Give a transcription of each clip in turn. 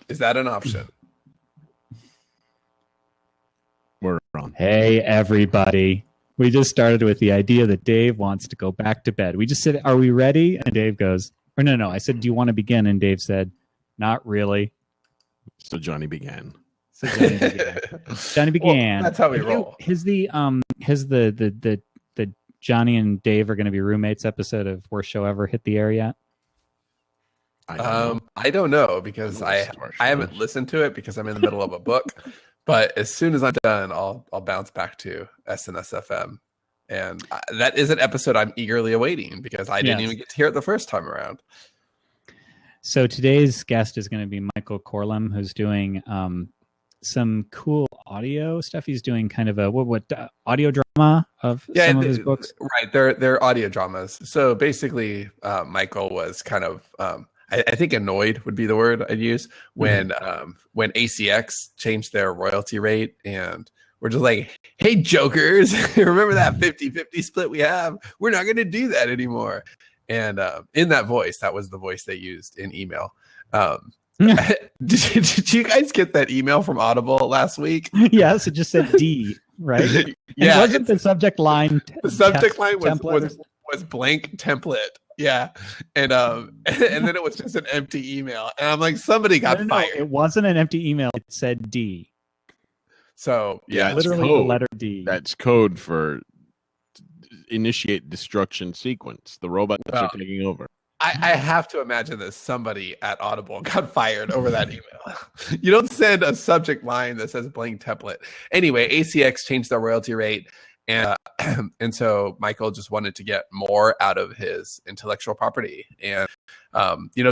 Is that an option? We're on. Hey, everybody. We just started with the idea that Dave wants to go back to bed. We just said, are we ready? And Dave goes, or no. I said, do you want to begin? And Dave said, not really. So Johnny began. Johnny began. Well, that's how we roll. Has the Johnny and Dave are going to be roommates episode of Worst Show Ever hit the air yet? I don't know because I haven't listened to it because I'm in the middle of a book. But as soon as I'm done, I'll bounce back to SNSFM. And that is an episode I'm eagerly awaiting because I didn't even get to hear it the first time around. So today's guest is going to be Michael Coorlim, who's doing some cool audio stuff. He's doing kind of a what audio drama of some of his books. Right, they're audio dramas. So basically, Michael was kind of I think annoyed would be the word I'd use when ACX changed their royalty rate, and we're just like, hey, jokers, remember that 50-50 split we have? We're not going to do that anymore. And in that voice, that was the voice they used in email. Did you guys get that email from Audible last week? Yes, it just said D, right? Yeah. Wasn't the subject line? The subject line was blank template. Yeah. And then it was just an empty email. And I'm like, somebody got fired. It wasn't an empty email. It said D. So yeah, literally the letter D. That's code for initiate destruction sequence. The robots are taking over. I have to imagine that somebody at Audible got fired over that email. You don't send a subject line that says blank template. Anyway, ACX changed their royalty rate. And so Michael just wanted to get more out of his intellectual property. And,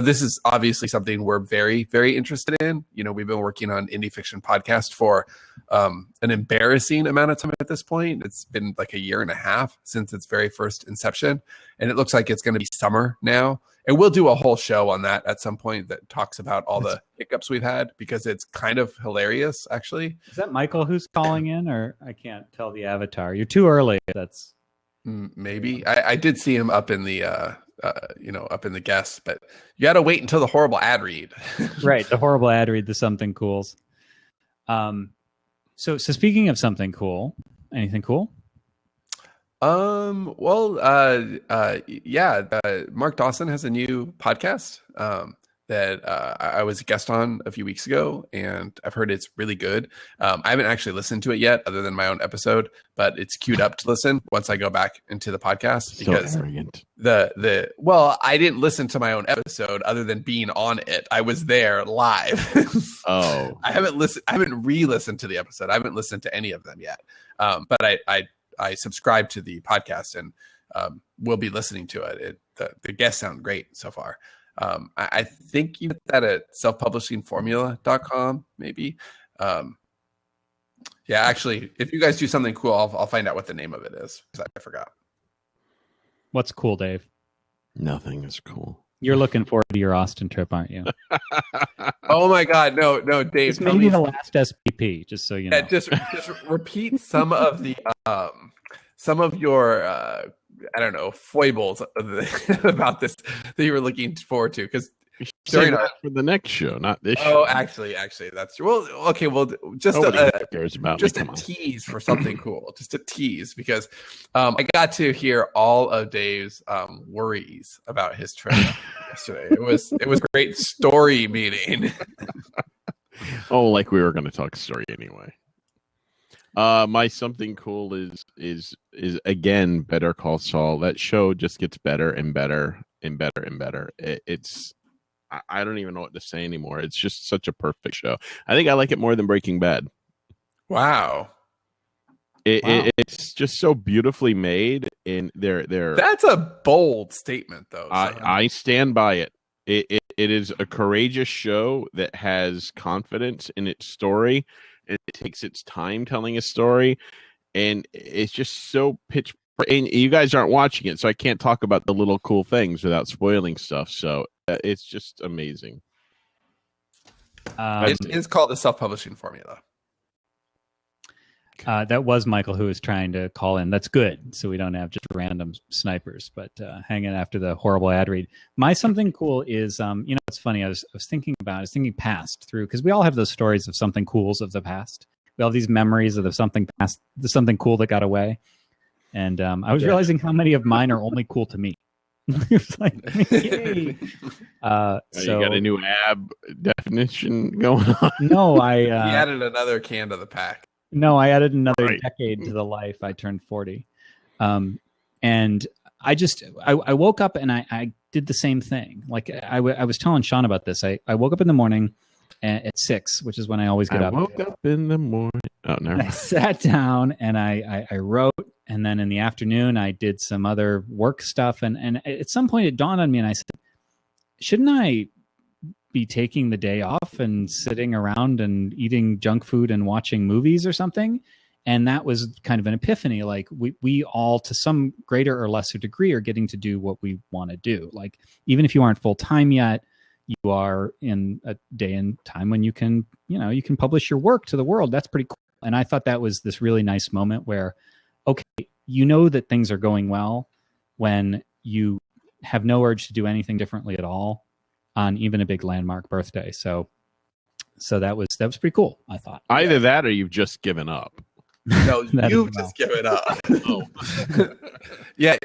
this is obviously something we're very, very interested in. We've been working on Indie Fiction Podcast for an embarrassing amount of time at this point. It's been like a year and a half since its very first inception. And it looks like it's going to be summer now. And we'll do a whole show on that at some point that talks about all the hiccups we've had because it's kind of hilarious, actually. Is that Michael who's calling in, or I can't tell the avatar? You're too early. That's maybe. I did see him up in the up in the guests, but you got to wait until the horrible ad read. Right, the horrible ad read, the something cools. So speaking of something cool, anything cool? Mark Dawson has a new podcast that I was a guest on a few weeks ago, and I've heard it's really good. I haven't actually listened to it yet, other than my own episode, but it's queued up to listen once I go back into the podcast because so arrogant. I didn't listen to my own episode other than being on it. I was there live. Oh, I haven't re-listened to the episode. I haven't listened to any of them yet. But I subscribe to the podcast and will be listening to it. The guests sound great so far. I think you get that at selfpublishingformula.com, maybe. Actually, if you guys do something cool, I'll find out what the name of it is because I forgot. What's cool, Dave? Nothing is cool. You're looking forward to your Austin trip, aren't you? Oh my God, no, Dave. It's maybe the last SPP, just so you know. Just repeat some of the some of your foibles about this that you were looking forward to, because for the next show, not this show. Oh, actually, that's true. Well, okay, well, just a tease for something cool, just a tease, because I got to hear all of Dave's worries about his trip yesterday. It was a great story meeting. Oh, like we were going to talk story anyway. My something cool is again Better Call Saul. That show just gets better and better and better and better. I don't even know what to say anymore. It's just such a perfect show. I think I like it more than Breaking Bad. Wow. It's just so beautifully made, and they're That's a bold statement, though. I stand by it. It is a courageous show that has confidence in its story. It takes its time telling a story, and it's just so pitch. And you guys aren't watching it, so I can't talk about the little cool things without spoiling stuff. So it's just amazing. It's called the self-publishing formula. That was Michael who was trying to call in. That's good, so we don't have just random snipers, but hanging after the horrible ad read. My something cool is, it's funny. I was thinking past through, because we all have those stories of something cools of the past. We all have these memories of the something cool that got away. And I was realizing how many of mine are only cool to me. It's like, yay. So you got a new ab definition going on? No, he added another can to the pack. No, I added another decade to the life. I turned 40. And I woke up and I did the same thing. Like I was telling Sean about this. I woke up in the morning at 6, which is when I always get up. I woke up in the morning. Oh, never. I sat down and I wrote. And then in the afternoon, I did some other work stuff. And at some point, it dawned on me, and I said, shouldn't I be taking the day off and sitting around and eating junk food and watching movies or something? And that was kind of an epiphany. Like we all, to some greater or lesser degree, are getting to do what we want to do. Like, even if you aren't full time yet, you are in a day and time when you can publish your work to the world. That's pretty cool. And I thought that was this really nice moment where, okay, you know that things are going well when you have no urge to do anything differently at all on even a big landmark birthday. So that was pretty cool, I thought. Either that or you've just given up. No, you've just given up. Yeah.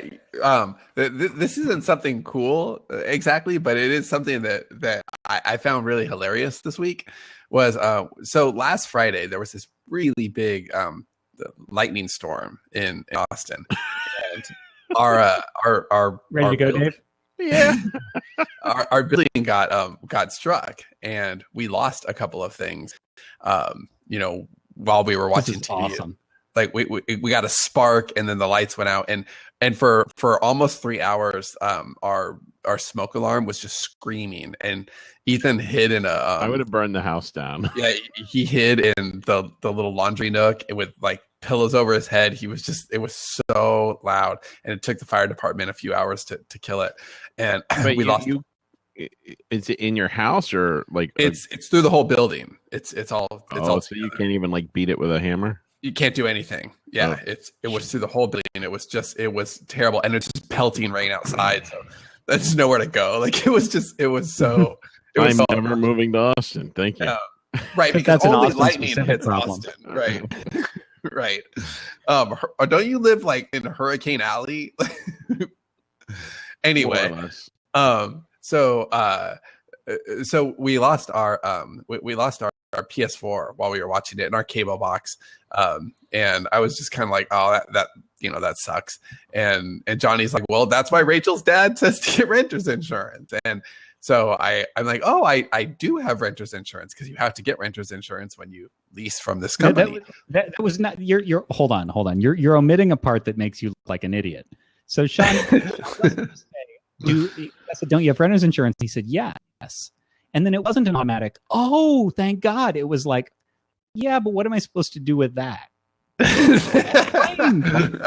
This isn't something cool exactly, but it is something that I found really hilarious this week. Was so last Friday there was this really big lightning storm in Austin, and our ready to go, building, Dave? Yeah, our building got struck, and we lost a couple of things. While we were watching TV, awesome. Like we got a spark, and then the lights went out, and for almost 3 hours, our smoke alarm was just screaming, and Ethan hid in a. I would have burned the house down. Yeah, he hid in the little laundry nook with like pillows over his head. It was so loud, and it took the fire department a few hours to kill it. And we lost. Is it in your house or like? It's through the whole building. It's all. So you can't even like beat it with a hammer. You can't do anything. Yeah, it was through the whole building. It was terrible, and it's just pelting rain outside. So there's nowhere to go. Like I'm never moving to Austin. Thank you. Right, because only lightning hits problem. Austin. Right, right. Don't you live like in Hurricane Alley? Anyway, so we lost our PS4 while we were watching it in our cable box, and I was just kind of like, oh, that sucks. And Johnny's like, well, that's why Rachel's dad says to get renter's insurance. And so I'm like, oh, I do have renter's insurance, because you have to get renter's insurance when you lease from this company. That was not. You're hold on. You're omitting a part that makes you look like an idiot. So Sean, I said, don't you have renter's insurance? He said, yes. And then it wasn't an automatic, oh, thank God. It was like, yeah, but what am I supposed to do with that?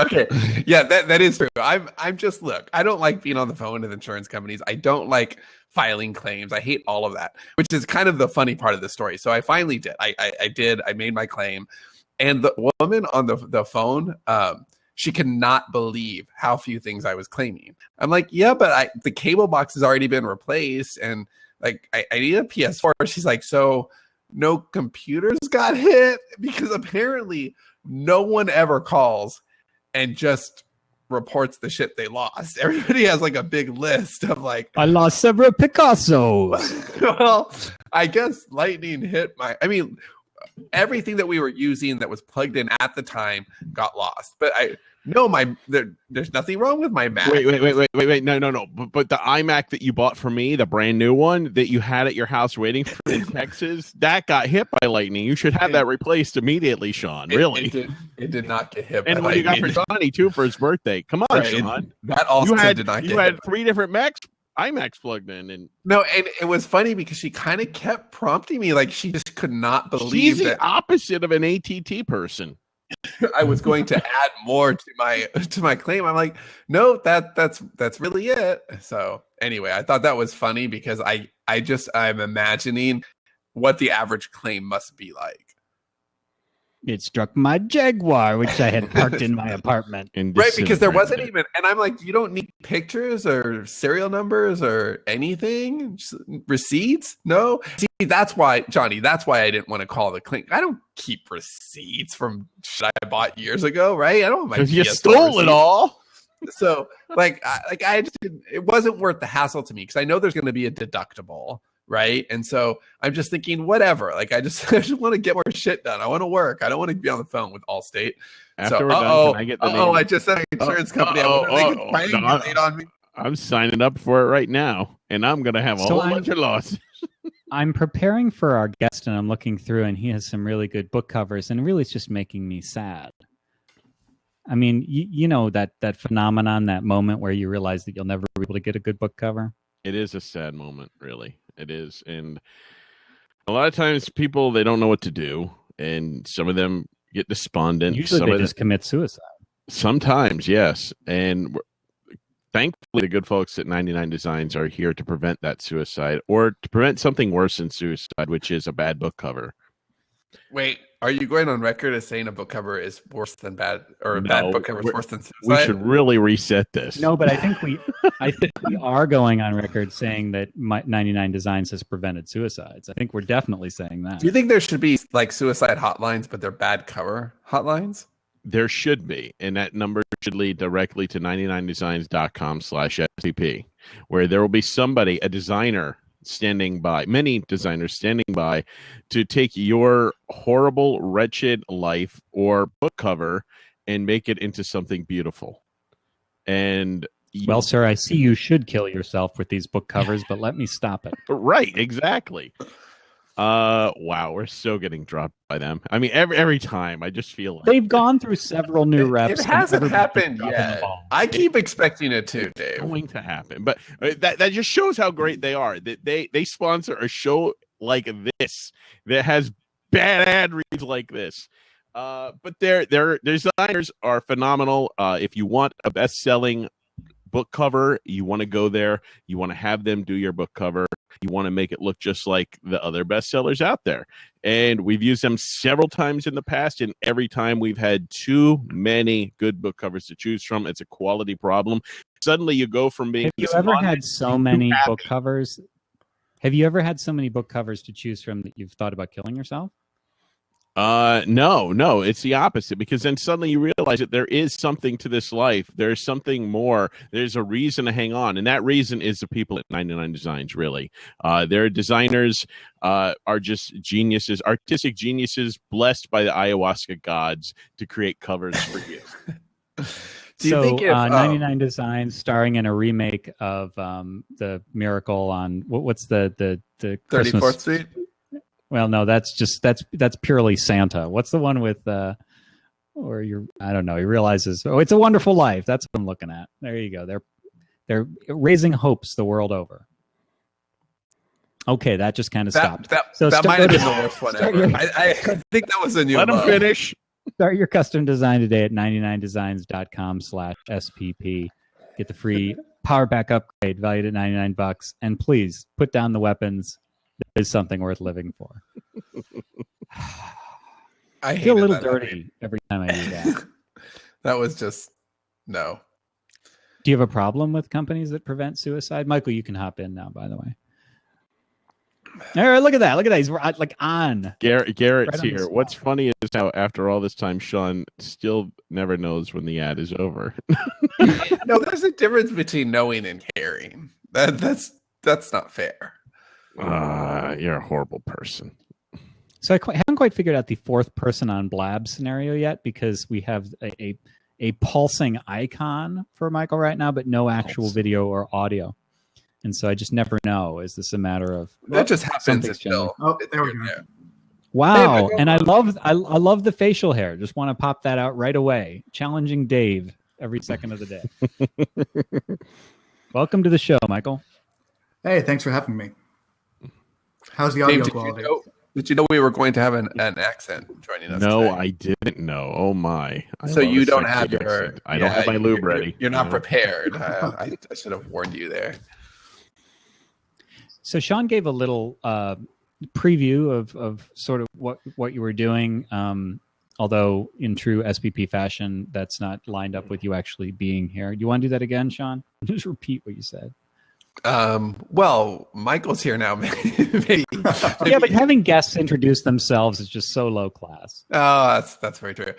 Okay. Yeah, that is true. I'm just, look, I don't like being on the phone with insurance companies. I don't like filing claims. I hate all of that, which is kind of the funny part of the story. So I finally did. I made my claim. And the woman on the phone, she could not believe how few things I was claiming. I'm like, yeah, but the cable box has already been replaced, and like I need a PS4. She's like, so no computers got hit? Because apparently no one ever calls and just reports the shit they lost. Everybody has like a big list of like, I lost several Picassos. Well, I guess lightning hit everything that we were using that was plugged in at the time got lost. But there's nothing wrong with my Mac. Wait. No. But the iMac that you bought for me, the brand new one that you had at your house waiting for in Texas, that got hit by lightning. You should have that replaced immediately, Sean. Really? It did not get hit by lightning. And what you got for Johnny too for his birthday. Come on, right, Sean. That also did not get hit. You had 3 different iMacs plugged in, and no, and it was funny because she kind of kept prompting me, like she just could not believe. She's the opposite of an ATT person. I was going to add more to my claim. I'm like, no, that's really it. So anyway, I thought that was funny because I'm imagining what the average claim must be like. It struck my Jaguar, which I had parked in my apartment. Right, because there wasn't even, and I'm like, you don't need pictures or serial numbers or anything, just receipts. No, see, that's why, Johnny. That's why I didn't want to call the clink. I don't keep receipts from shit I bought years ago, right? I don't have my because you PS4 stole it receipts. all. So, I just didn't, it wasn't worth the hassle to me because I know there's going to be a deductible. Right. And so I'm just thinking, whatever. Like, I just want to get more shit done. I want to work. I don't want to be on the phone with Allstate. After So, we're done, can I get the name? I just said insurance company. Triangulate on me. I'm signing up for it right now, and I'm going to have a whole bunch of losses. I'm preparing for our guest, and I'm looking through, and he has some really good book covers, and really it's just making me sad. I mean, you know that phenomenon, that moment where you realize that you'll never be able to get a good book cover? It is a sad moment, really. It is. And a lot of times people, they don't know what to do. And some of them get despondent. Usually they just commit suicide. Sometimes, yes. And thankfully, the good folks at 99 Designs are here to prevent that suicide, or to prevent something worse than suicide, which is a bad book cover. Wait, are you going on record as saying a book cover is worse than bad, or a bad book cover is worse than suicide? We should really reset this. No, but I think we are going on record saying that 99 Designs has prevented suicides. I think we're definitely saying that. Do you think there should be like suicide hotlines, but they're bad cover hotlines? There should be, and that number should lead directly to 99designs.com/SCP, where there will be somebody, a designer, standing by, many designers standing by, to take your horrible, wretched life or book cover and make it into something beautiful. And well, sir, I see you should kill yourself with these book covers, but let me stop it. Right, exactly. Wow, we're so getting dropped by them. I mean, every time I just feel like they've gone through several new reps. It hasn't happened yet. I keep expecting it to, Dave. It's going to happen, but that just shows how great they are. That they sponsor a show like this that has bad ad reads like this. But their designers are phenomenal. If you want a best-selling book cover, you want to go there. You want to have them do your book cover. You want to make it look just like the other bestsellers out there. And we've used them several times in the past, and every time we've had too many good book covers to choose from. It's a quality problem. Suddenly you go from being... Have you ever had so many book covers? Have you ever had so many book covers to choose from that you've thought about killing yourself? No, it's the opposite, because then suddenly you realize that there is something to this life. There's something more. There's a reason to hang on. And that reason is the people at 99 Designs, really. Their designers are just geniuses, artistic geniuses, blessed by the ayahuasca gods to create covers for you. Do you think 99 Designs starring in a remake of the Miracle on what's the 34th Street? Well, no, that's purely Santa. What's the one with I don't know, he realizes, oh, it's a wonderful life. That's what I'm looking at. There you go. They're raising hopes the world over. Okay, that just kind of stopped. That might have been the worst one ever. I think that was a new Let them finish. Start your custom design today at 99designs.com/SPP. Get the free power pack upgrade valued at $99. And please put down the weapons. There is something worth living for. I feel a little dirty every time I do that. That was just, no. Do you have a problem with companies that prevent suicide? Michael, you can hop in now, by the way. All right, look at that. He's like on. Garrett's right here. What's funny is how after all this time, Sean still never knows when the ad is over. No, there's a difference between knowing and caring. That's not fair. You're a horrible person. So I haven't quite figured out the fourth person on Blab scenario yet, because we have a pulsing icon for Michael right now, but no actual video or audio. And so I just never know. Is this a matter of that just happens still? Oh, there we go. Wow. And I love the facial hair. Just want to pop that out right away. Challenging Dave every second of the day. Welcome to the show, Michael. Hey, thanks for having me. How's the audio quality? Did you know we were going to have an accent joining us? No, today? I didn't know. Oh my! So you don't have your. I don't have my lube ready. You're not prepared. I should have warned you there. So Sean gave a little preview of sort of what you were doing Although in true SPP fashion, that's not lined up with you actually being here. Do you want to do that again, Sean? Just repeat what you said. Well, Michael's here now. Maybe. Yeah, but having guests introduce themselves is just so low class. Oh, that's very true.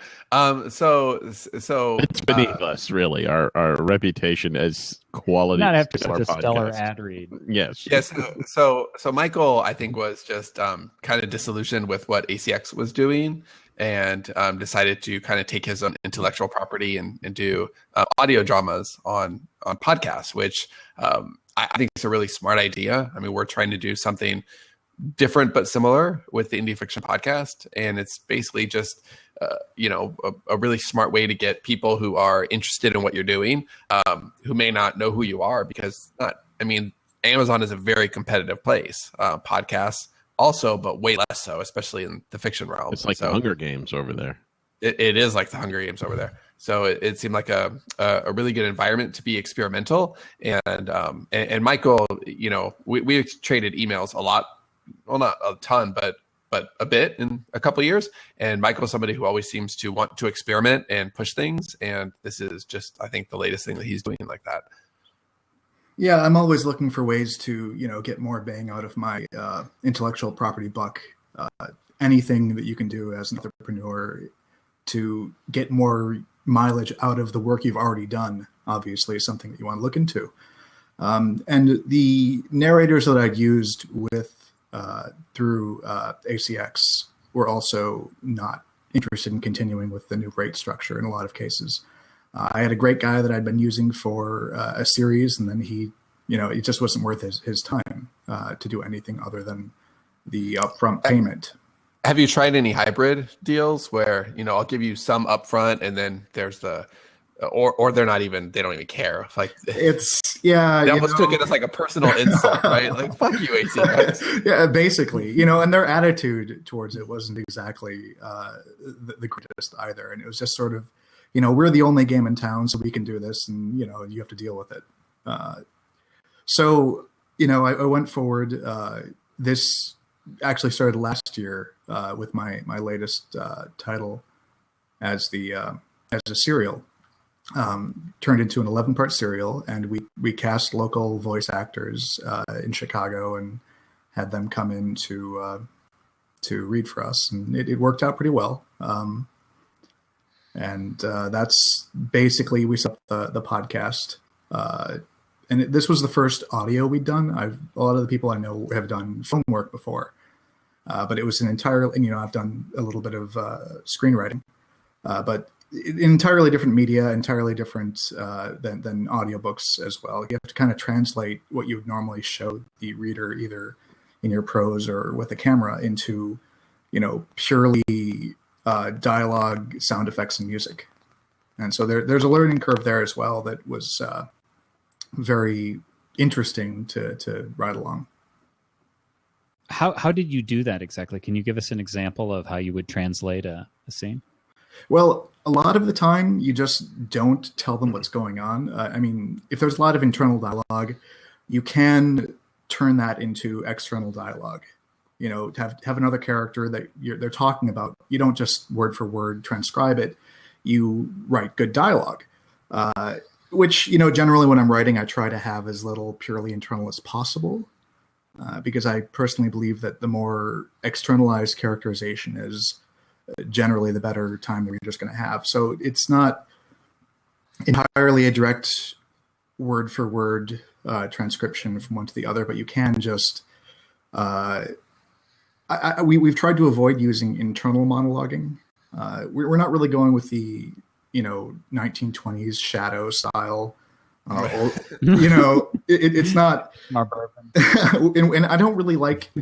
So It's beneath us, really. Our reputation as quality. Not after stellar such a stellar podcast. ad read. Yes. yes. So Michael, I think, was just kind of disillusioned with what ACX was doing, and decided to kind of take his own intellectual property and do audio dramas on podcasts, which I think is a really smart idea. I mean, we're trying to do something different but similar with the Indie Fiction Podcast, and it's basically just a really smart way to get people who are interested in what you're doing, who may not know who you are, because Amazon is a very competitive place. Podcasts also, but way less so, especially in the fiction realm. It's like the Hunger Games over there. It is like the Hunger Games over there. So it seemed like a really good environment to be experimental. And Michael, we traded emails a lot. Well, not a ton, but a bit in a couple of years. And Michael's somebody who always seems to want to experiment and push things. And this is just, I think, the latest thing that he's doing like that. Yeah, I'm always looking for ways to, get more bang out of my intellectual property buck. Anything that you can do as an entrepreneur to get more mileage out of the work you've already done, obviously, is something that you want to look into. And the narrators that I'd used through ACX were also not interested in continuing with the new rate structure in a lot of cases. I had a great guy that I'd been using for a series, and then he, it just wasn't worth his time to do anything other than the upfront payment. Have you tried any hybrid deals where, I'll give you some upfront and then there's or they're not even, they don't even care. Like it's, yeah. They almost took it as like a personal insult, right? Like, fuck you, ACX. Yeah, basically, and their attitude towards it wasn't exactly the greatest either. And it was just sort of, we're the only game in town, so we can do this, and, you have to deal with it. So, I went forward. This actually started last year with my latest title as a serial. Turned into an 11-part serial, and we cast local voice actors in Chicago and had them come in to read for us, and it worked out pretty well. And that's basically, we set up the podcast. And this was the first audio we'd done. A lot of the people I know have done film work before, but it was an entirely, I've done a little bit of screenwriting, but entirely different media, entirely different than audiobooks as well. You have to kind of translate what you would normally show the reader, either in your prose or with a camera, into, purely dialogue, sound effects, and music. And so there's a learning curve there as well that was very interesting to ride along. How did you do that exactly? Can you give us an example of how you would translate a scene? Well, a lot of the time, you just don't tell them what's going on. If there's a lot of internal dialogue, you can turn that into external dialogue. Have another character that they're talking about. You don't just word for word transcribe it. You write good dialogue, which, generally when I'm writing, I try to have as little purely internal as possible, because I personally believe that the more externalized characterization is, generally the better time the reader's going to have. So it's not entirely a direct word for word transcription from one to the other, but you can just we've tried to avoid using internal monologuing. We're not really going with the 1920s shadow style. It's not. And I don't really like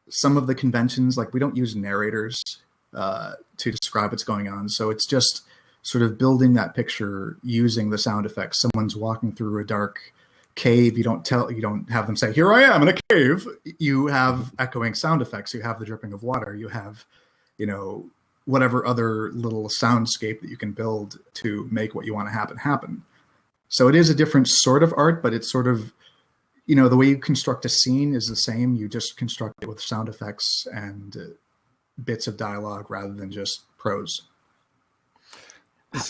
some of the conventions. Like, we don't use narrators to describe what's going on. So it's just sort of building that picture using the sound effects. Someone's walking through a dark cave. You don't have them say, "Here I am in a cave." You have echoing sound effects. You have the dripping of water. You have, whatever other little soundscape that you can build to make what you want to happen. So it is a different sort of art, but it's sort of, the way you construct a scene is the same. You just construct it with sound effects and bits of dialogue rather than just prose.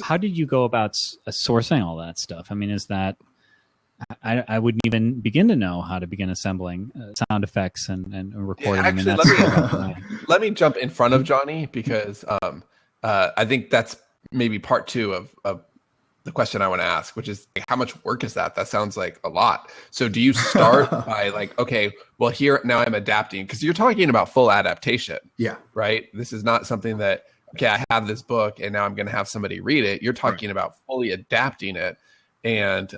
How did you go about sourcing all that stuff? I mean, is that I wouldn't even begin to know how to begin assembling sound effects and recording. Yeah, actually, let me jump in front of Johnny, because I think that's maybe part two of the question I want to ask, which is how much work is that? That sounds like a lot. So do you start by like, okay, well, here now I'm adapting, because you're talking about full adaptation. Yeah. Right. This is not something that, okay, I have this book and now I'm going to have somebody read it. You're talking about fully adapting it and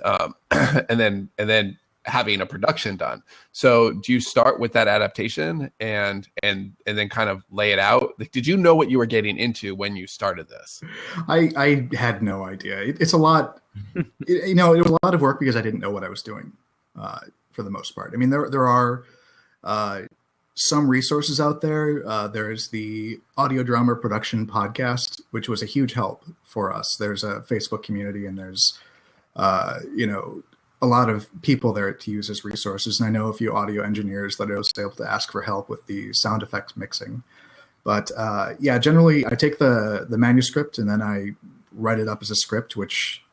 and then having a production done. So do you start with that adaptation and then kind of lay it out? Like, did you know what you were getting into when you started this? I had no idea. It's a lot. It was a lot of work because I didn't know what I was doing for the most part. I mean, there are some resources out there. There's the Audio Drama Production Podcast, which was a huge help for us. There's a Facebook community, and there's a lot of people there to use as resources. And I know a few audio engineers that I was able to ask for help with the sound effects mixing. But generally I take the manuscript and then I write it up as a script, which,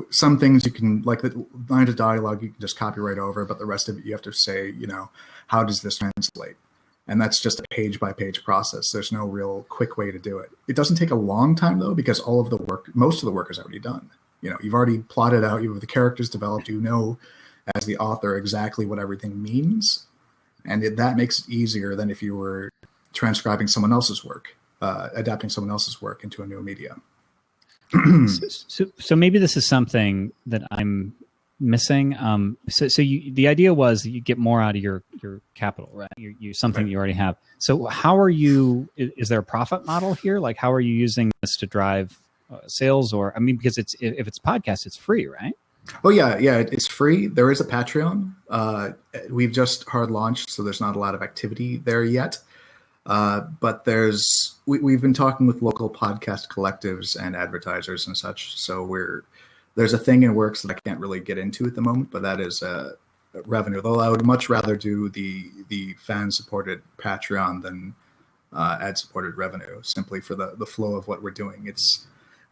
some things you can, like the lines of dialogue, you can just copyright over, but the rest of it, you have to say, how does this translate? And that's just a page by page process. There's no real quick way to do it. It doesn't take a long time though, because most of the work is already done. You've already plotted out, you have the characters developed, as the author exactly what everything means. And that makes it easier than if you were transcribing someone else's work, adapting someone else's work into a new medium. So maybe this is something that I'm missing. The idea was you get more out of your capital, right? You something right. You already have. So how are you, is there a profit model here? Like, how are you using this to drive sales? Or, because if it's podcast, it's free, right? Oh yeah, it's free. There is a Patreon. We've just hard launched, so there's not a lot of activity there yet. But we've been talking with local podcast collectives and advertisers and such. So there's a thing in works that I can't really get into at the moment, but that is revenue. Though I would much rather do the fan supported Patreon than ad supported revenue, simply for the flow of what we're doing.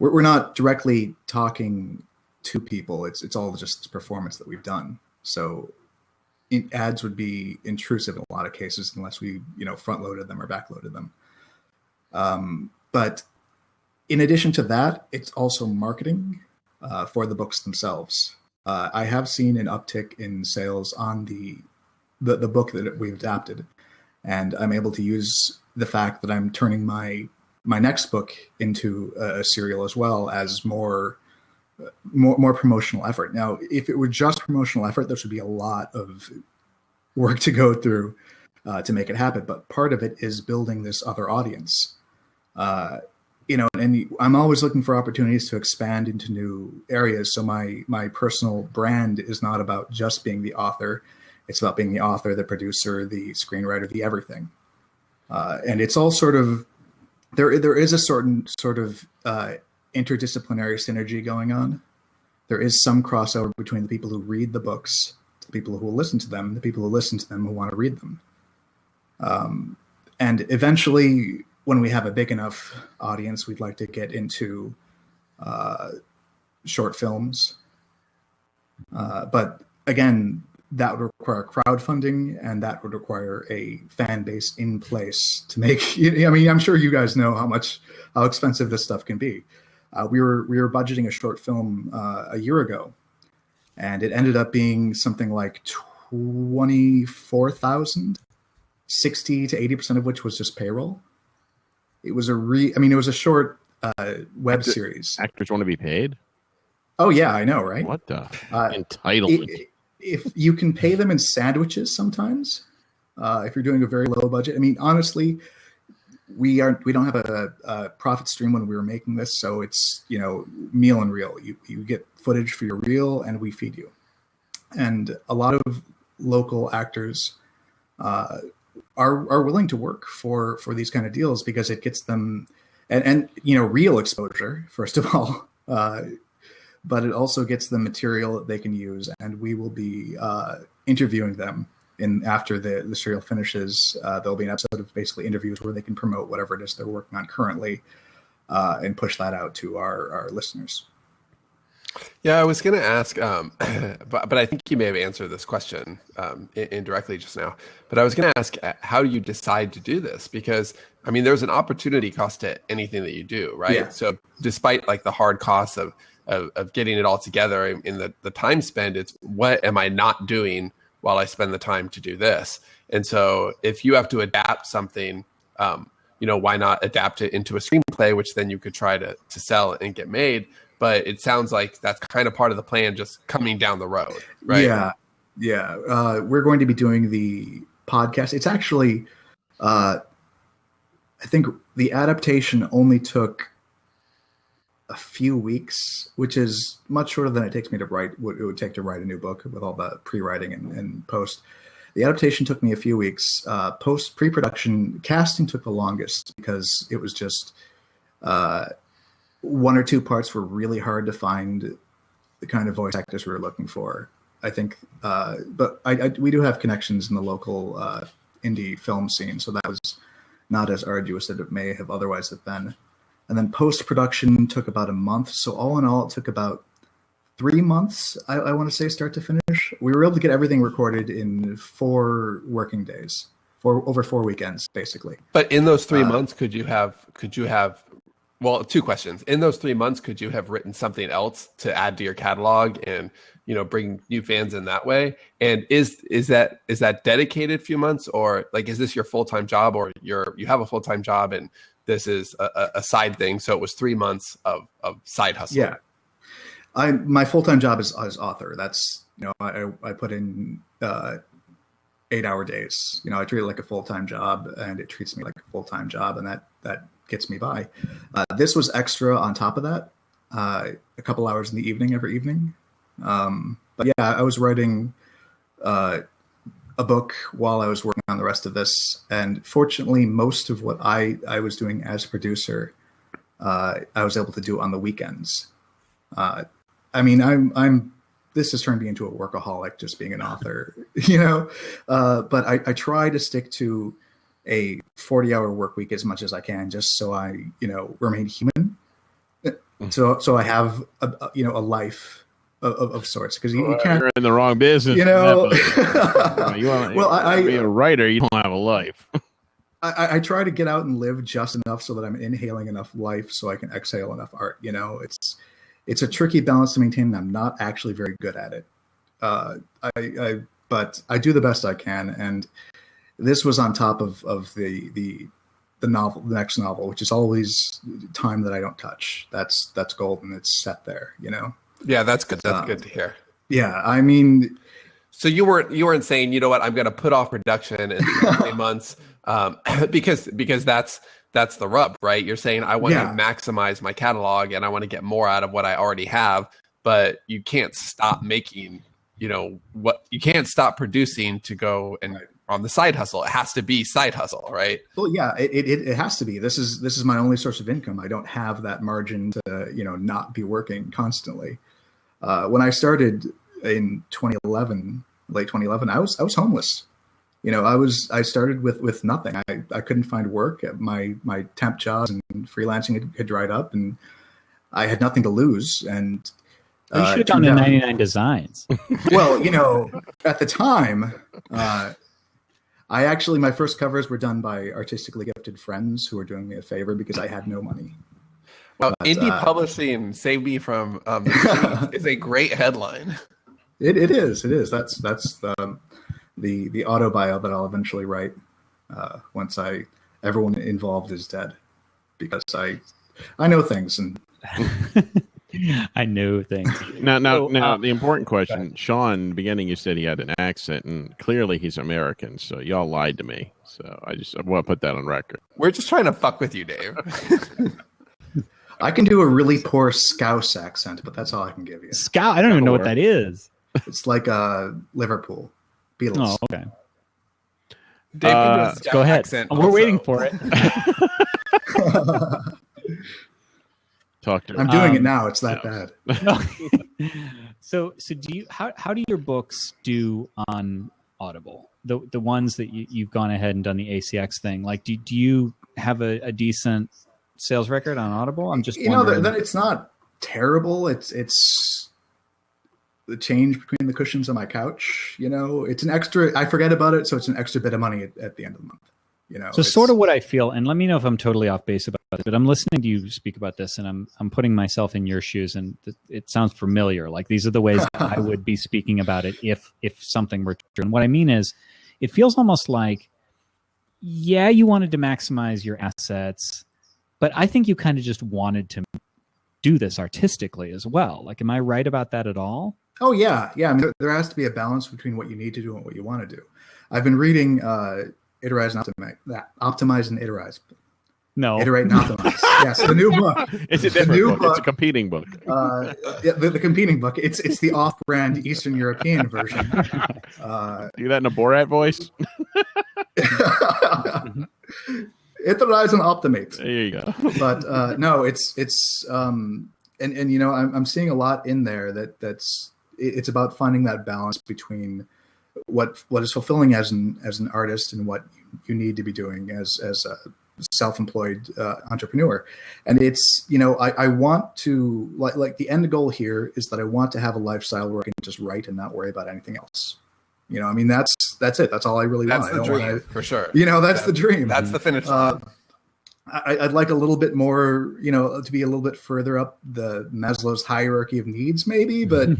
We're not directly talking to people. It's all just performance that we've done. So ads would be intrusive in a lot of cases unless we front loaded them or back loaded them. But in addition to that, it's also marketing for the books themselves. I have seen an uptick in sales on the book that we've adapted, and I'm able to use the fact that I'm turning my next book into a serial as well as more promotional effort. Now, if it were just promotional effort, there should be a lot of work to go through to make it happen. But part of it is building this other audience. And I'm always looking for opportunities to expand into new areas. So my personal brand is not about just being the author. It's about being the author, the producer, the screenwriter, the everything. And it's all sort of, there is a certain sort of interdisciplinary synergy going on. There is some crossover between the people who read the books, the people who will listen to them, the people who listen to them who want to read them. And eventually, when we have a big enough audience, we'd like to get into short films. But again, that would require crowdfunding, and that would require a fan base in place to make. I'm sure you guys know how expensive this stuff can be. We were budgeting a short film a year ago, and it ended up being something like $24,000, 60 to 80% of which was just payroll. It was it was a short web series. Actors want to be paid? Oh yeah, I know, right? What the entitlement? If you can pay them in sandwiches sometimes, if you're doing a very low budget. Honestly, we don't have a profit stream when we were making this, so it's meal and reel. You get footage for your reel, and we feed you. And a lot of local actors are willing to work for these kind of deals because it gets them and real exposure first of all. But it also gets them material that they can use, and we will be interviewing them after the serial finishes, there'll be an episode of basically interviews where they can promote whatever it is they're working on currently, and push that out to our listeners. Yeah, I was going to ask, but I think you may have answered this question indirectly just now. But I was going to ask, how do you decide to do this? Because I mean, there's an opportunity cost to anything that you do, right? Yeah. So despite like the hard costs of getting it all together in the time spent, it's what am I not doing while I spend the time to do this? And so if you have to adapt something, why not adapt it into a screenplay, which then you could try to sell and get made? But it sounds like that's kind of part of the plan, just coming down the road, right? Yeah. We're going to be doing the podcast. It's actually, I think the adaptation only took a few weeks, which is much shorter than it takes me to write. What it would take to write a new book with all the pre-writing and post. The adaptation took me a few weeks. Pre-production casting took the longest because it was just. One or two parts were really hard to find the kind of voice actors we were looking for, I think. But we do have connections in the local indie film scene, so that was not as arduous as it may have otherwise have been. And then post-production took about a month. So all in all, it took about 3 months, I want to say, start to finish. We were able to get everything recorded in 4 working days, over 4 weekends, basically. But in those 3 months, could you have well, 2 questions. In those 3 months, could you have written something else to add to your catalog and, bring new fans in that way? And is that dedicated few months, or like, is this your full-time job, or you have a full-time job and this is a side thing? So it was 3 months of side hustle. Yeah. My full-time job is as author. That's, I put in 8-hour days. I treat it like a full-time job, and it treats me like a full-time job, and that gets me by. This was extra on top of that, a couple hours in the evening every evening. But yeah, I was writing a book while I was working on the rest of this, and fortunately, most of what I was doing as a producer, I was able to do on the weekends. I mean, this has turned me into a workaholic, just being an author, but I try to stick to a 40-hour work week as much as I can, just so I, remain human. So I have a life of sorts, because you can't. You're in the wrong business. You want to be a writer. You don't have a life. I try to get out and live just enough so that I'm inhaling enough life so I can exhale enough art. It's a tricky balance to maintain, and I'm not actually very good at it. But I do the best I can, and this was on top of the novel, the next novel, which is always time that I don't touch. That's golden. It's set there, Yeah, that's good. That's good to hear. Yeah, I mean, so you weren't saying, you know what, I'm going to put off production in 3 months, because that's the rub, right? You're saying I want to maximize my catalog and I want to get more out of what I already have, but you can't stop making, you can't stop producing to go and on the side hustle. It has to be side hustle, right? Well, yeah, it has to be. This is my only source of income. I don't have that margin to, not be working constantly. When I started in 2011, late 2011, I was homeless. I started with nothing. I couldn't find work. My temp jobs and freelancing had dried up, and I had nothing to lose. And you should have gone to 99 Designs. Well, at the time, my first covers were done by artistically gifted friends who were doing me a favor because I had no money. Well, indie publishing saved me from the streets is a great headline. It is. That's the auto bio that I'll eventually write once everyone involved is dead, because I know things. And I know things. Now, the important question, Sean, in the beginning you said he had an accent, and clearly he's American, so y'all lied to me. So I want to put that on record. We're just trying to fuck with you, Dave. I can do a really poor Scouse accent, but that's all I can give you. Scouse? I don't even know what that is. It's like Liverpool. Beatles. Oh, okay. Dave can do a Scouse go ahead. accent We're waiting for it. Talk to I'm doing it now. It's that bad. So do you? How do your books do on Audible? the ones that you've gone ahead and done the ACX thing, like do you have a decent sales record on Audible? I'm just wondering. That it's not terrible. It's the change between the cushions on my couch. It's an extra. I forget about it, so it's an extra bit of money at the end of the month. So sort of what I feel, and let me know if I'm totally off base about it, but I'm listening to you speak about this, and I'm putting myself in your shoes, and it sounds familiar. Like these are the ways I would be speaking about it if something were true. And what I mean is, it feels almost like, yeah, you wanted to maximize your assets, but I think you kind of just wanted to do this artistically as well. Like, am I right about that at all? Oh yeah. I mean, there has to be a balance between what you need to do and what you want to do. I've been reading Iterate and Iterate. No. Iterate and Optimize. Yes, the new book. It's a different book. It's a competing book. The competing book. It's the off-brand Eastern European version. Do that in a Borat voice? Iterate and Optimate. There you go. But no, it's and I'm seeing a lot in there it's about finding that balance between what is fulfilling as an artist and what you need to be doing as a self-employed entrepreneur. And it's, I want to like the end goal here is that I want to have a lifestyle where I can just write and not worry about anything else. I mean, that's it. That's all I really want. That's the dream, for sure. That's the dream. That's the finish line. I'd like a little bit more, to be a little bit further up the Maslow's hierarchy of needs, maybe. But,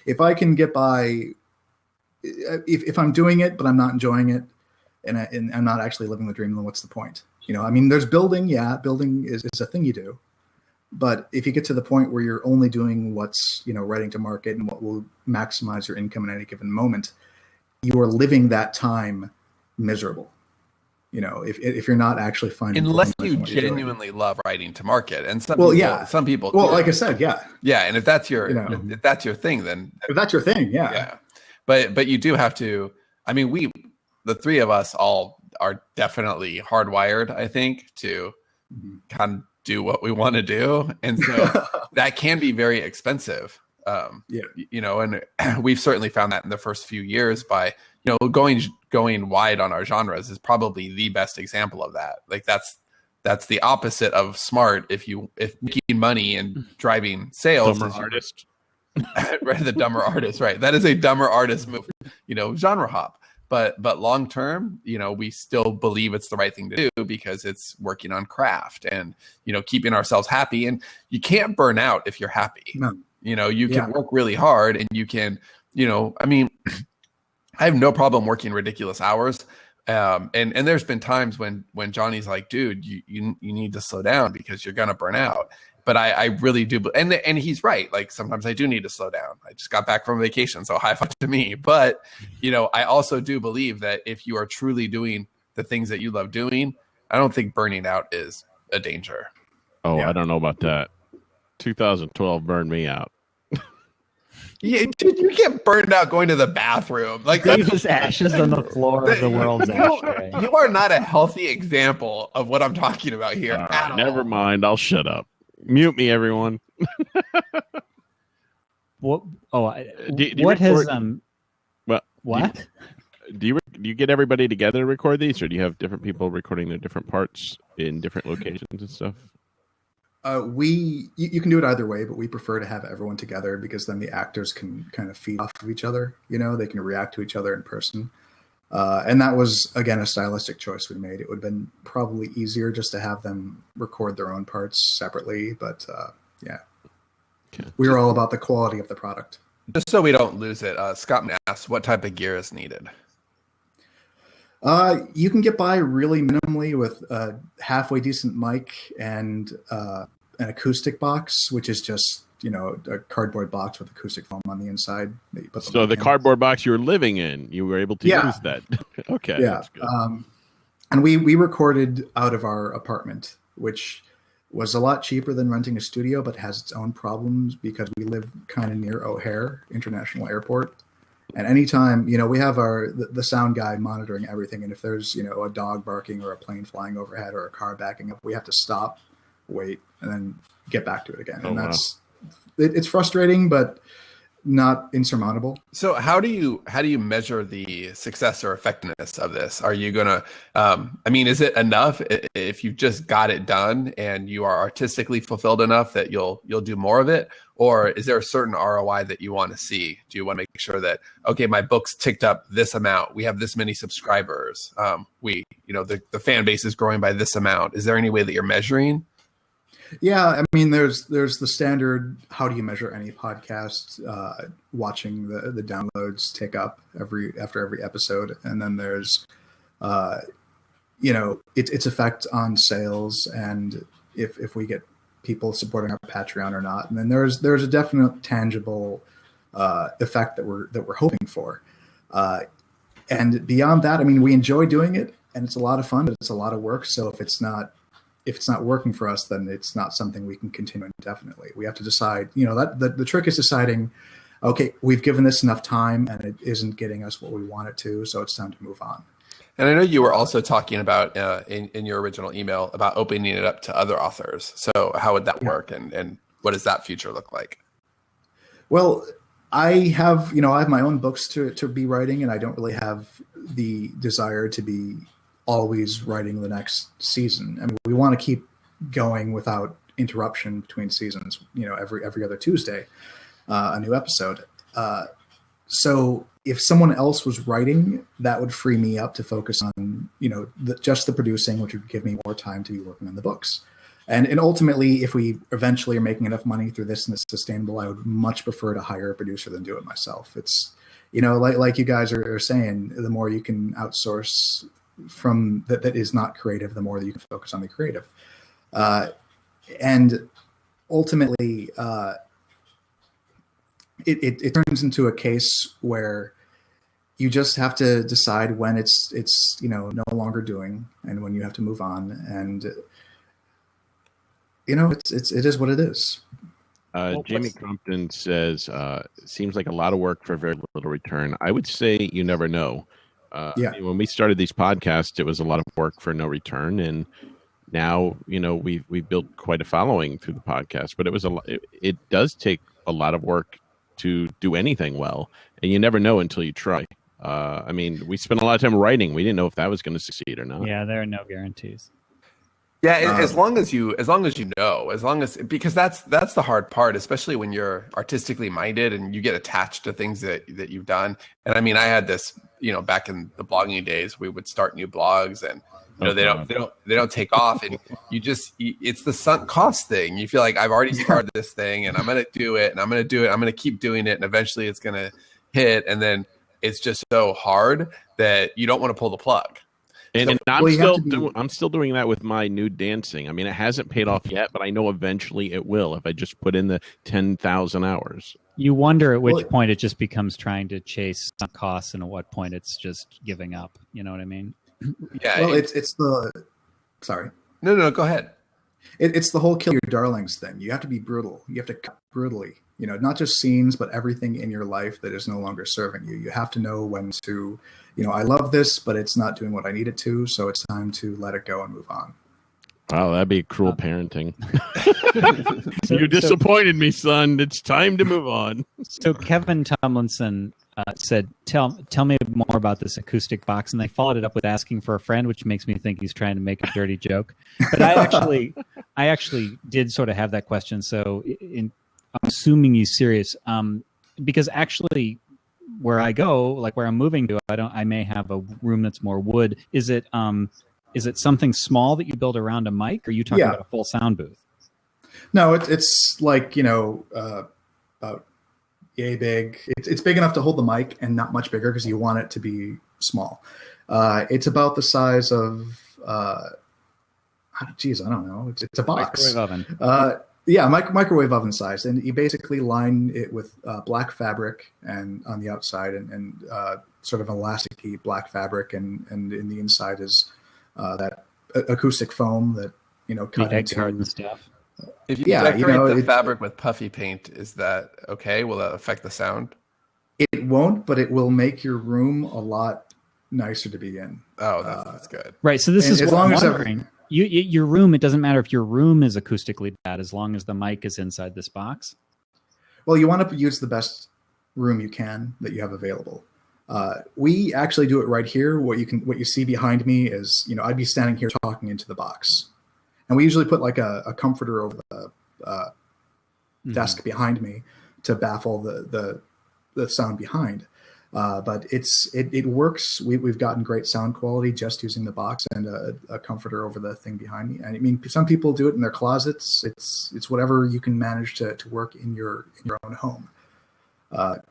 if I can get by, if I'm doing it, but I'm not enjoying it, and I'm not actually living the dream, then what's the point? I mean, there's building. Yeah, building is a thing you do. But if you get to the point where you're only doing what's, writing to market and what will maximize your income in any given moment, you are living that time miserable. If you're not actually finding, unless you genuinely love writing to market, and some people. Well, like I said, yeah, and if that's your if that's your thing, then if that's your thing, yeah. But you do have to. I mean, the three of us all are definitely hardwired, I think, to kind of do what we want to do, and so that can be very expensive. And we've certainly found that in the first few years by going wide on our genres is probably the best example of that. Like that's the opposite of smart. If making money and driving sales, dumber artist, right? The dumber artist, right? That is a dumber artist move. Genre hop. But long term, we still believe it's the right thing to do because it's working on craft and keeping ourselves happy. And you can't burn out if you're happy. No. You can work really hard and you can, I mean, I have no problem working ridiculous hours. And there's been times when Johnny's like, dude, you need to slow down because you're going to burn out. But I really do. And he's right. Like sometimes I do need to slow down. I just got back from vacation. So high five to me. But, I also do believe that if you are truly doing the things that you love doing, I don't think burning out is a danger. Oh, yeah. I don't know about that. 2012 burned me out. Yeah, dude, you get burned out going to the bathroom. Like there's ashes on the floor of the world's ashtray. You are not a healthy example of what I'm talking about here. Never mind. I'll shut up. Mute me, everyone. What? Oh, do you what record, has What? Do you get everybody together to record these, or do you have different people recording their different parts in different locations and stuff? You can do it either way, but we prefer to have everyone together because then the actors can kind of feed off of each other. They can react to each other in person. And that was, again, a stylistic choice we made. It would have been probably easier just to have them record their own parts separately. But yeah, okay. We were all about the quality of the product. Just so we don't lose it, Scott asks, what type of gear is needed? You can get by really minimally with a halfway decent mic and an acoustic box, which is just, a cardboard box with acoustic foam on the inside. So the cardboard box you were living in, you were able to use that. Okay. Yeah. That's good. And we recorded out of our apartment, which was a lot cheaper than renting a studio, but has its own problems because we live kind of near O'Hare International Airport. And anytime, we have the sound guy monitoring everything. And if there's, a dog barking or a plane flying overhead or a car backing up, we have to stop, wait, and then get back to it again. And it's frustrating, but not insurmountable. So how do you measure the success or effectiveness of this? Are you gonna I mean, is it enough if you just got it done and you are artistically fulfilled enough that you'll do more of it? Or is there a certain ROI that you want to see? Do you want to make sure that, okay, my book's ticked up this amount, we have this many subscribers, the fan base is growing by this amount? Is there any way that you're measuring? Yeah, I mean, there's the standard. How do you measure any podcast? Watching the downloads tick up after every episode, and then there's, its effect on sales, and if we get people supporting our Patreon or not, and then there's a definite tangible effect that we're hoping for, and beyond that, I mean, we enjoy doing it, and it's a lot of fun, but it's a lot of work. So if it's not working for us, then it's not something we can continue indefinitely. We have to decide, that the trick is deciding, okay, we've given this enough time and it isn't getting us what we want it to, so it's time to move on. And I know you were also talking about in your original email about opening it up to other authors. So how would that work, and what does that future look like? Well, I have my own books to be writing, and I don't really have the desire to be always writing the next season. I mean, we want to keep going without interruption between seasons. Every other Tuesday, a new episode. So if someone else was writing, that would free me up to focus on just the producing, which would give me more time to be working on the books. And ultimately, if we eventually are making enough money through this and it's sustainable, I would much prefer to hire a producer than do it myself. It's like you guys are saying, the more you can outsource from that is not creative, the more that you can focus on the creative, and ultimately it turns into a case where you just have to decide when it's no longer doing and when you have to move on, and it is what it is. Jamie Compton says, seems like a lot of work for very little return. I would say you never know. When we started these podcasts, it was a lot of work for no return, and now we built quite a following through the podcast. But it does take a lot of work to do anything well, and you never know until you try. I mean, we spent a lot of time writing. We didn't know if that was going to succeed or not. Yeah, there are no guarantees. Yeah, because that's the hard part, especially when you're artistically minded and you get attached to things that you've done. And I mean, I had this, back in the blogging days, we would start new blogs, and they don't take off, and it's the sunk cost thing. You feel like I've already started this thing, and I'm going to do it, and I'm going to do it. I'm going to keep doing it, and eventually it's going to hit, and then it's just so hard that you don't want to pull the plug. And I'm still doing that with my nude dancing. I mean, it hasn't paid off yet, but I know eventually it will if I just put in the 10,000 hours. You wonder at which point it just becomes trying to chase some costs, and at what point it's just giving up. You know what I mean? Yeah. Well, it's the sorry. No, go ahead. It's the whole kill your darlings thing. You have to be brutal. You have to cut brutally. Not just scenes, but everything in your life that is no longer serving you. You have to know when to, I love this, but it's not doing what I need it to, so it's time to let it go and move on. Wow, that'd be cruel parenting. You disappointed me, son. It's time to move on. So Kevin Tomlinson said, tell me more about this acoustic box, and they followed it up with asking for a friend, which makes me think he's trying to make a dirty joke. But I actually did sort of have that question, so I'm assuming he's serious, because actually where I go, like where I'm moving to, I may have a room that's more wood. Is it something small that you build around a mic, or are you talking about a full sound booth? No, it's like, about yay big. It's big enough to hold the mic and not much bigger because you want it to be small. It's about the size of, I don't know. It's a box. Microwave oven. Microwave oven size, and you basically line it with black fabric and on the outside, and sort of elasticy black fabric, and in the inside is that acoustic foam that cut egg carton stuff. If you decorate the fabric with puffy paint, is that okay? Will that affect the sound? It won't, but it will make your room a lot nicer to be in. Oh, that's good. Right. So this is what I'm wondering. Your room, it doesn't matter if your room is acoustically bad as long as the mic is inside this box. Well, you want to use the best room you can that you have available. We actually do it right here. What you see behind me is, I'd be standing here talking into the box, and we usually put like a comforter over the desk behind me to baffle the sound behind. But it works. We've gotten great sound quality just using the box and a comforter over the thing behind me. And I mean, some people do it in their closets. It's whatever you can manage to work in your own home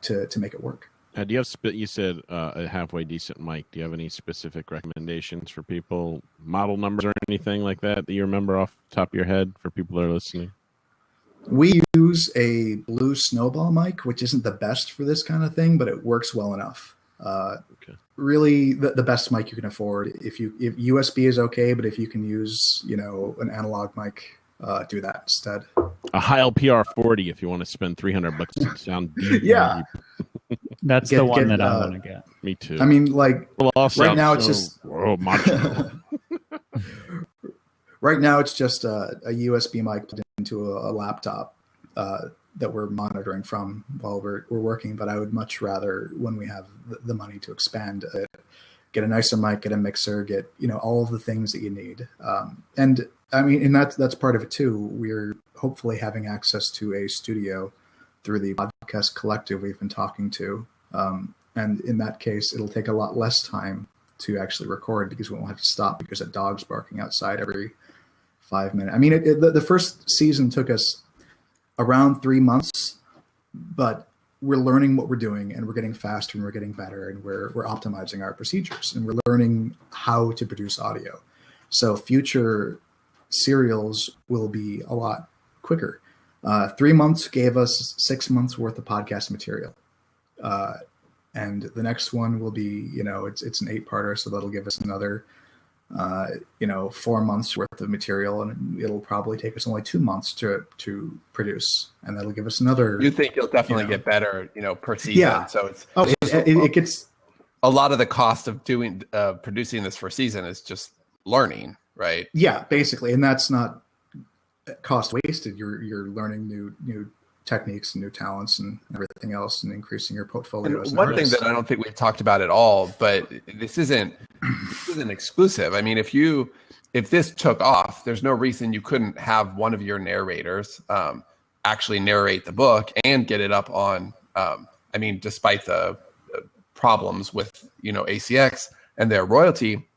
to make it work. Do you have you said a halfway decent mic? Do you have any specific recommendations for people, model numbers or anything like that you remember off the top of your head for people that are listening? We use a blue snowball mic, which isn't the best for this kind of thing, but it works well enough. Okay. Really, the best mic you can afford. If USB is okay, but if you can use an analog mic, do that instead. A Heil PR40 if you want to spend $300 to sound deep. Yeah. That's the one that I want to get. Me too. I mean, like right now it's just macho. right now it's just a USB mic plugged into a laptop that we're monitoring from while we're working. But I would much rather, when we have the money to expand it, get a nicer mic, get a mixer, get all of the things that you need. And I mean, and that's part of it too. We're hopefully having access to a studio through the podcast collective we've been talking to. And in that case, it'll take a lot less time to actually record because we won't have to stop because a dog's barking outside every 5 minutes. I mean, the first season took us around 3 months, but we're learning what we're doing and we're getting faster and we're getting better and we're optimizing our procedures and we're learning how to produce audio. So future serials will be a lot quicker. 3 months gave us 6 months worth of podcast material. And the next one will be, it's an 8-parter. So that'll give us another, 4 months worth of material, and it'll probably take us only 2 months to produce. And that'll give us another. You think you'll definitely get better, per season. Yeah. So it gets a lot of the cost of producing this for season is just learning, right? Yeah, basically. And that's not cost wasted. You're learning new techniques and new talents and everything else and increasing your portfolio. And one thing that I don't think we've talked about at all, but this isn't exclusive. I mean, if this took off, there's no reason you couldn't have one of your narrators actually narrate the book and get it up on, despite the problems with, ACX and their royalty.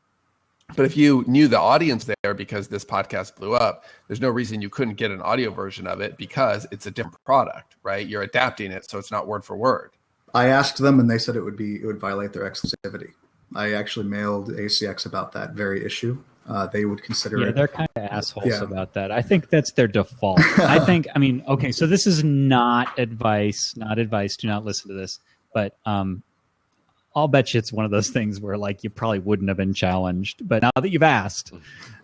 But if you knew the audience there because this podcast blew up, there's no reason you couldn't get an audio version of it because it's a different product, right? You're adapting it, so it's not word for word. I asked them and they said it would violate their exclusivity. I actually mailed ACX about that very issue. They would consider it. Yeah, they're kind of assholes about that. I think that's their default. Okay, so this is not advice. Do not listen to this. But I'll bet you it's one of those things where you probably wouldn't have been challenged, but now that you've asked,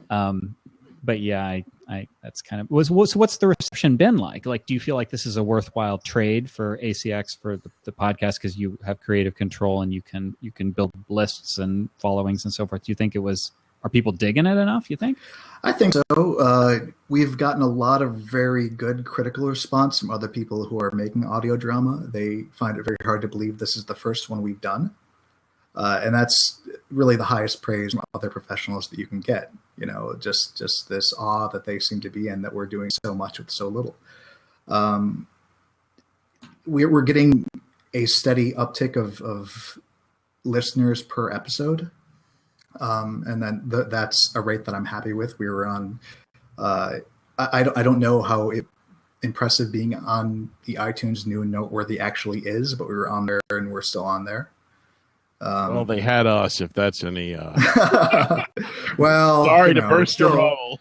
but yeah, I that's kind of so what's the reception been like? Do you feel like this is a worthwhile trade for ACX for the podcast because you have creative control and you can build lists and followings and so forth? Do you think are people digging it enough? You think? I think so. We've gotten a lot of very good critical response from other people who are making audio drama. They find it very hard to believe this is the first one we've done. And that's really the highest praise from other professionals that you can get, just this awe that they seem to be in that we're doing so much with so little. We're getting a steady uptick of listeners per episode. And then that's a rate that I'm happy with. We were on, I don't know how impressive being on the iTunes New and Noteworthy actually is, but we were on there and we're still on there. Well, they had us, if that's any. Well, sorry to burst your bubble.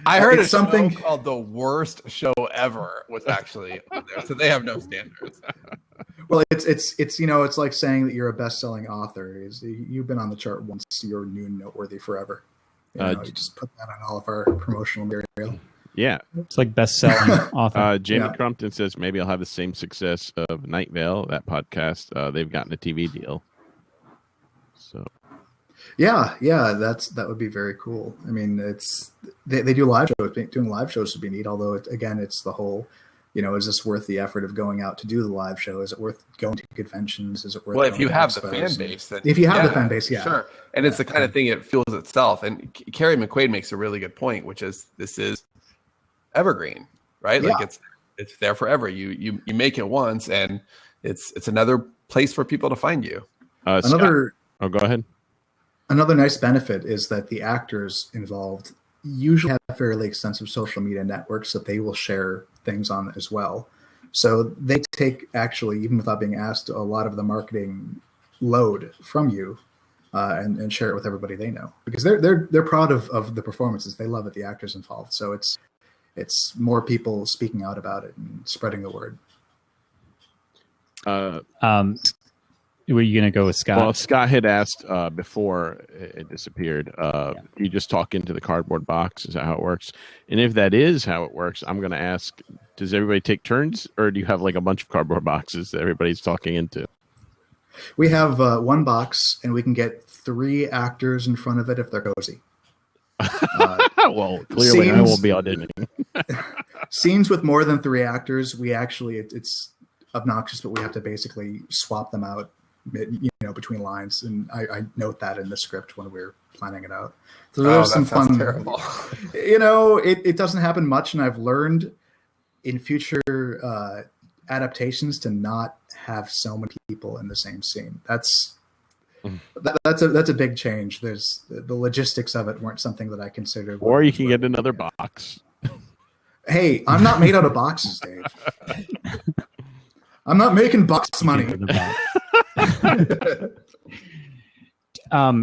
I heard it's something called The Worst Show Ever was actually on there, so they have no standards. Well, it's like saying that you're a best-selling author. You've been on the chart once, you're new and noteworthy forever. You just put that on all of our promotional material. Yeah, it's like best-selling author. Jamie Crumpton says maybe I'll have the same success of Night Vale, that podcast. They've gotten a TV deal. So, yeah, that would be very cool. I mean, they do live shows. Doing live shows would be neat. Although it's the whole, is this worth the effort of going out to do the live show? Is it worth going to conventions? Is it worth? Well, if you going to have the expos? fan base, then If you have the fan base, yeah, sure. And it's the kind of thing it fuels itself. And Carrie McQuaid makes a really good point, which is this is evergreen, right? Yeah. Like it's there forever. You make it once, and it's another place for people to find you. Oh, go ahead. Another nice benefit is that the actors involved usually have fairly extensive social media networks that they will share things on as well. So they take, actually, even without being asked, a lot of the marketing load from you and share it with everybody they know, because they're proud of the performances. They love it, the actors involved. So it's more people speaking out about it and spreading the word. Were you going to go with Scott? Well, Scott had asked before it disappeared. Do you just talk into the cardboard box? Is that how it works? And if that is how it works, I'm going to ask, does everybody take turns, or do you have like a bunch of cardboard boxes that everybody's talking into? We have one box, and we can get 3 actors in front of it if they're cozy. Well, clearly I won't be auditioning. Scenes with more than 3 actors, we actually, it's obnoxious, but we have to basically swap them out between lines, and I note that in the script when we're planning it out. So there's some fun. Terrible. It doesn't happen much, and I've learned in future adaptations to not have so many people in the same scene. That's a big change. There's the logistics of it weren't something that I considered. Or you can get another box. Hey, I'm not made out of boxes, Dave. I'm not making box money.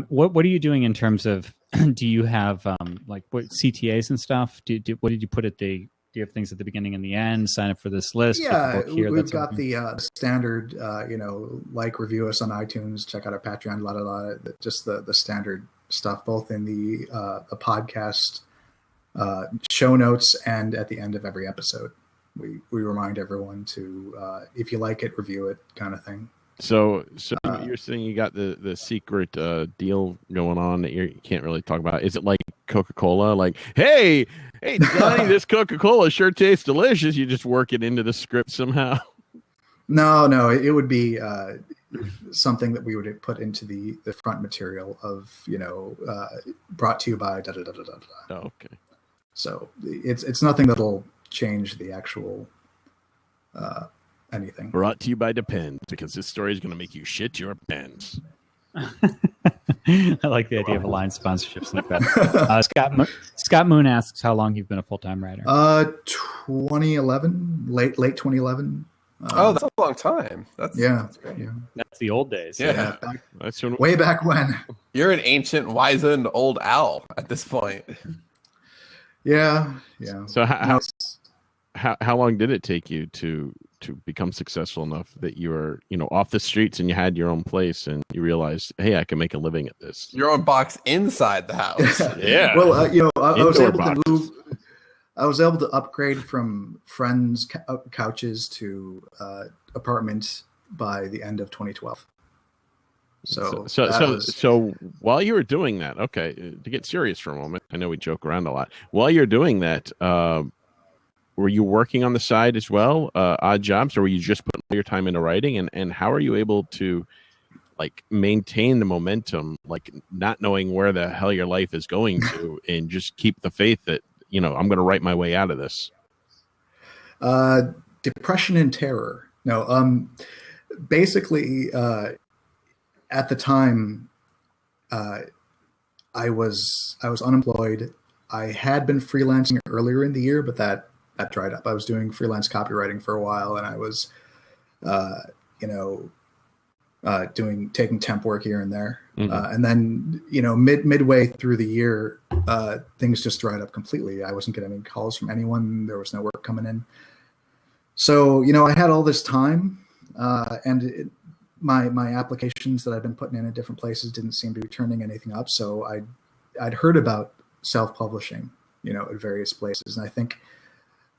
What are you doing in terms of? Do you have like what CTAs and stuff? What did you put at the? Do you have things at the beginning and the end? Sign up for this list. Yeah, here, we've got the standard. Like, review us on iTunes, check out our Patreon, just the standard stuff, both in the podcast show notes and at the end of every episode. We remind everyone to, if you like it, review it, kind of thing. So you're saying you got the secret deal going on that you can't really talk about. Is it like Coca-Cola? Like, hey, Johnny, this Coca-Cola sure tastes delicious. You just work it into the script somehow. No, it would be something that we would put into the front material of, brought to you by da da da da da. Oh, okay. So it's nothing that'll change the actual anything. Brought to you by Depends, because this story is going to make you shit your pants. I like the idea of a line sponsorships like that. Scott Moon asks how long you've been a full-time writer. 2011, late 2011. That's a long time. That's great. Yeah. That's the old days. Yeah. Way back when. You're an ancient, wizened old owl at this point. Yeah. So how long did it take you to become successful enough that you were, off the streets and you had your own place and you realized, hey, I can make a living at this? Your own box inside the house. Yeah. Well, I was able to move. I was able to upgrade from friends' couches to apartment by the end of 2012. So while you were doing that, okay, to get serious for a moment, I know we joke around a lot. While you're doing that, were you working on the side as well, odd jobs, or were you just putting all your time into writing? And how are you able to maintain the momentum, not knowing where the hell your life is going to, and just keep the faith that, I'm going to write my way out of this? Depression and terror. No, basically, at the time, I was unemployed. I had been freelancing earlier in the year, but that dried up. I was doing freelance copywriting for a while, and I was, taking temp work here and there. Mm-hmm. And then, midway through the year, things just dried up completely. I wasn't getting any calls from anyone. There was no work coming in. So, I had all this time, and my applications that I've been putting in at different places didn't seem to be turning anything up. So I'd heard about self-publishing, at various places. And I think,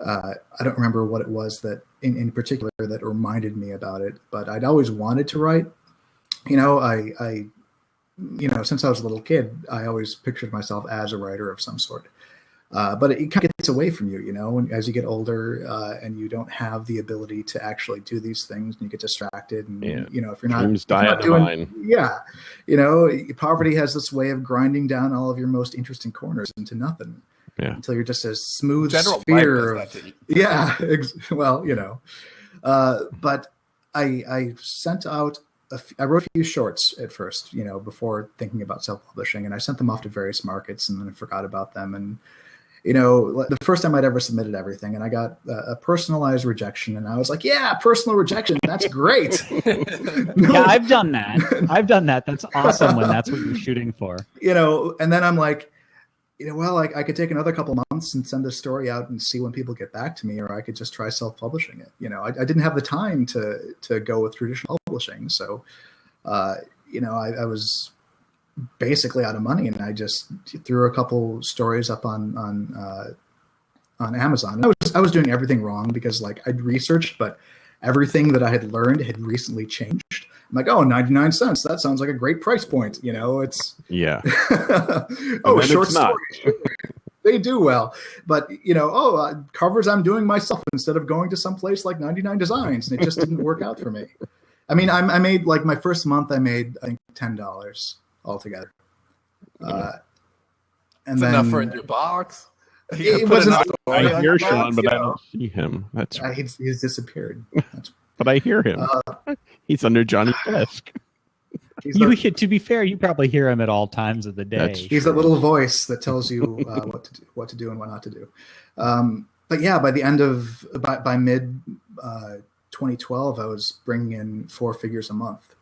I don't remember what it was that in particular that reminded me about it, but I'd always wanted to write. I since I was a little kid, I always pictured myself as a writer of some sort. But it kind of gets away from you, as you get older, and you don't have the ability to actually do these things, and you get distracted. And if you're not, dreams die on the vine. Poverty has this way of grinding down all of your most interesting corners into nothing. Yeah. Until you're just a smooth General sphere. Well, But I sent out. I wrote a few shorts at first, before thinking about self-publishing, and I sent them off to various markets, and then I forgot about them. And the first time I'd ever submitted everything, and I got a personalized rejection, and I was like, "Yeah, personal rejection, that's great." Yeah, I've done that. That's awesome when that's what you're shooting for. And then I'm like, I could take another couple months and send this story out and see when people get back to me, or I could just try self-publishing it. I didn't have the time to go with traditional publishing, so I was basically out of money, and I just threw a couple stories up on Amazon. I was doing everything wrong because I'd researched, but everything that I had learned had recently changed. I'm like, 99 cents. That sounds like a great price point. It's short stories. They do well, but covers I'm doing myself instead of going to some place like 99 Designs, and it just didn't work out for me. I mean, I made my first month, I made I think $10 altogether, and that's then enough for in your box. It wasn't. I hear Sean, but I don't see him. He's disappeared. But I hear him. He's under Johnny's desk. To be fair, you probably hear him at all times of the day. He's that little voice that tells you what to do and what not to do. But yeah, by the end of by mid 2012, I was bringing in 4 figures a month,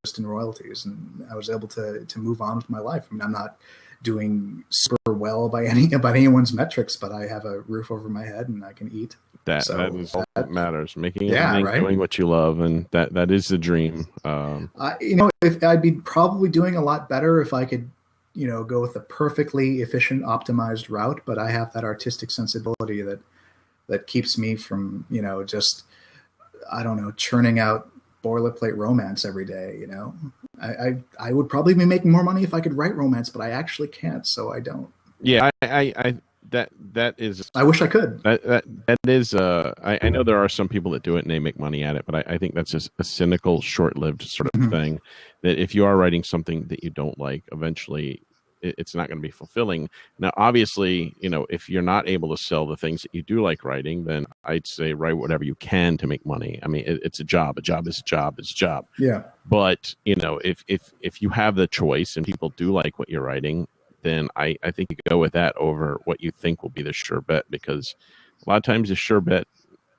just in royalties, and I was able to move on with my life. I mean, I'm not doing super well by anyone's metrics, but I have a roof over my head and I can eat. That is all that matters. Making a living, doing what you love, and that is the dream. If I'd be probably doing a lot better if I could, go with a perfectly efficient, optimized route. But I have that artistic sensibility that keeps me from, just, I don't know, churning out boilerplate romance every day. I would probably be making more money if I could write romance, but I actually can't, so I don't. Yeah, that is. I wish I could. That is. I know there are some people that do it and they make money at it, but I think that's just a cynical, short-lived sort of thing. That if you are writing something that you don't like, eventually it's not going to be fulfilling. Now, obviously, if you're not able to sell the things that you do like writing, then I'd say write whatever you can to make money. I mean, it's a job. A job is a job. Is a job. Yeah. But if you have the choice and people do like what you're writing, then I think you go with that over what you think will be the sure bet, because a lot of times the sure bet,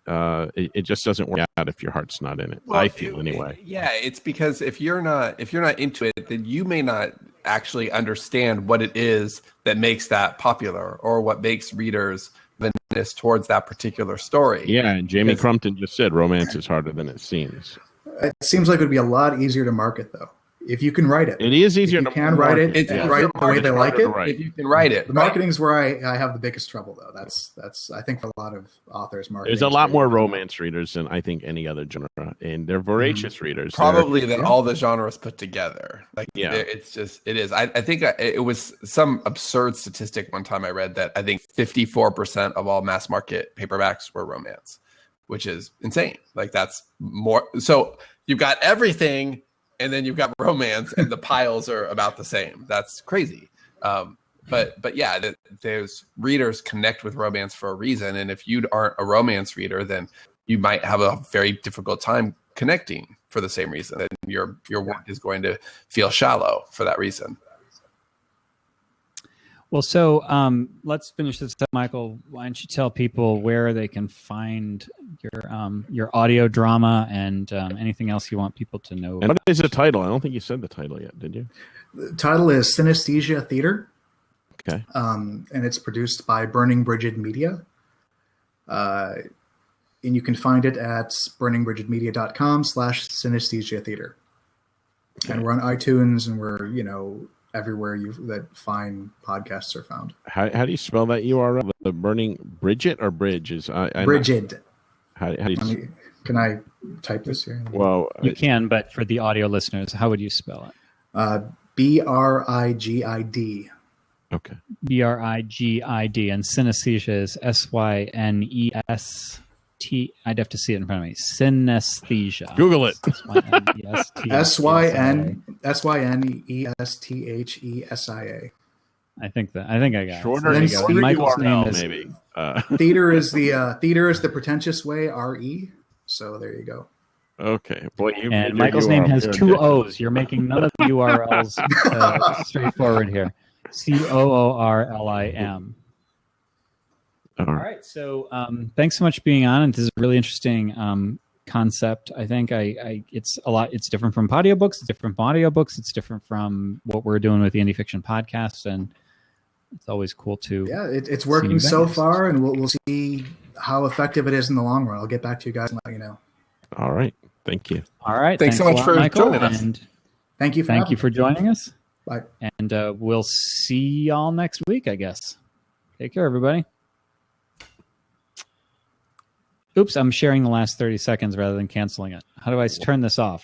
it just doesn't work out if your heart's not in it. Well, I feel anyway. It's because if you're not into it, then you may not actually understand what it is that makes that popular or what makes readers venomous towards that particular story. Yeah, and Jamie Crumpton just said romance is harder than it seems. It seems like it would be a lot easier to market, though. If you can write it. It is easier to write it. Write it the way they like it. If you can write it. The marketing is where I have the biggest trouble, though. That's I think for a lot of authors, marketing. There's a lot more romance readers than I think any other genre, and they're voracious readers. Probably than all the genres put together. It is. I think it was some absurd statistic one time I read that I think 54% of all mass market paperbacks were romance, which is insane. That's more. So you've got everything. And then you've got romance, and the piles are about the same. That's crazy. But yeah, there's readers connect with romance for a reason. And if you aren't a romance reader, then you might have a very difficult time connecting for the same reason. And your work is going to feel shallow for that reason. Well, so let's finish this up, Michael. Why don't you tell people where they can find your audio drama and anything else you want people to know? And what is the title? I don't think you said the title yet, did you? The title is Synesthesia Theater. Okay. And it's produced by Burning Bridget Media. And you can find it at burningbridgetmedia.com/synesthesia theater. Okay. And we're on iTunes, and we're, everywhere that fine podcasts are found. How do you spell that URL? The Burning Bridget or Bridge is Bridget. How do you? Can I type this here? Well, you can, but for the audio listeners, how would you spell it? BRIGID. Okay. Brigid, and synesthesia is synest. I'd have to see it in front of me. Synesthesia. Google it. Synesthesia. I think I got Shorter it. and So shorter Michael's name URL, is maybe. Theater is the pretentious way, RE. So there you go. Okay. Boy, and Michael's name has two O's. You're making none of the URLs straightforward here. Coorlim. All right. So thanks so much for being on. And this is a really interesting concept. I think it's a lot. It's different from audiobooks. It's different from audiobooks. It's different from what we're doing with the Indie Fiction podcast. And it's always cool to it's working so far, and we'll see how effective it is in the long run. I'll get back to you guys and let you know. All right. Thank you. All right. Thanks so much for joining us. And thank you for joining us. Bye. And we'll see y'all next week, I guess. Take care, everybody. Oops, I'm sharing the last 30 seconds rather than canceling it. How do I turn this off?